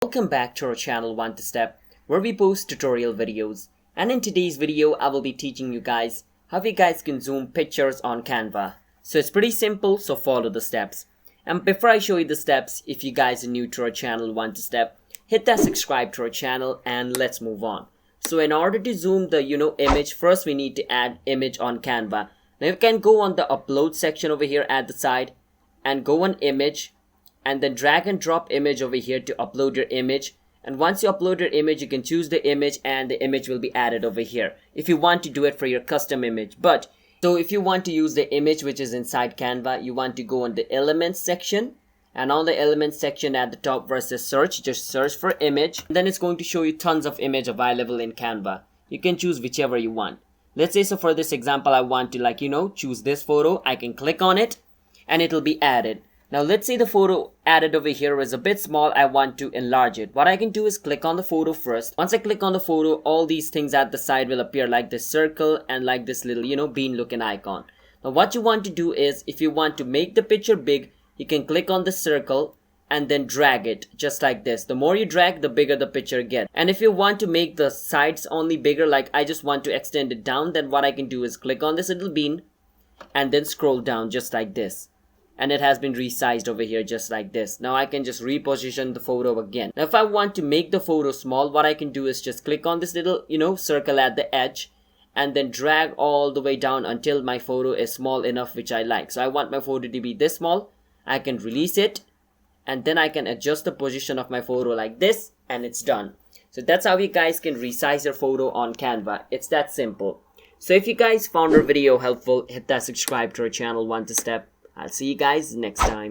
Welcome back to our channel One to Step, where we post tutorial videos. And in today's video I will be teaching you guys how you guys can zoom pictures on Canva. So it's pretty simple, so follow the steps. And before I show you the steps, if you guys are new to our channel One to Step, hit that subscribe to our channel and let's move on. So in order to zoom the image, first we need to add image on Canva. Now you can go on the upload section over here at the side and go on image, and then drag and drop image over here to upload your image. And once you upload your image, you can choose the image and the image will be added over here if you want to do it for your custom image. But so if you want to use the image which is inside Canva, you want to go on the elements section, and on the elements section at the top where it says search, just search for image. Then it's going to show you tons of image available in Canva. You can choose whichever you want. Let's say, so for this example I want to choose this photo. I can click on it and it'll be added. Now let's say the photo added over here is a bit small. I want to enlarge it. What I can do is click on the photo first. Once I click on the photo, all these things at the side will appear, like this circle and like this little bean looking icon. Now what you want to do is, if you want to make the picture big, you can click on the circle and then drag it just like this. The more you drag, the bigger the picture gets. And if you want to make the sides only bigger, like I just want to extend it down, then what I can do is click on this little bean and then scroll down just like this. And it has been resized over here just like this. Now I can just reposition the photo again. Now if I want to make the photo small, what I can do is just click on this little circle at the edge and then drag all the way down until my photo is small enough, which I like. So I want my photo to be this small. I can release it and then I can adjust the position of my photo like this, and it's done. So that's how you guys can resize your photo on Canva. It's that simple. So if you guys found our video helpful, hit that subscribe to our channel One to Step. I'll see you guys next time.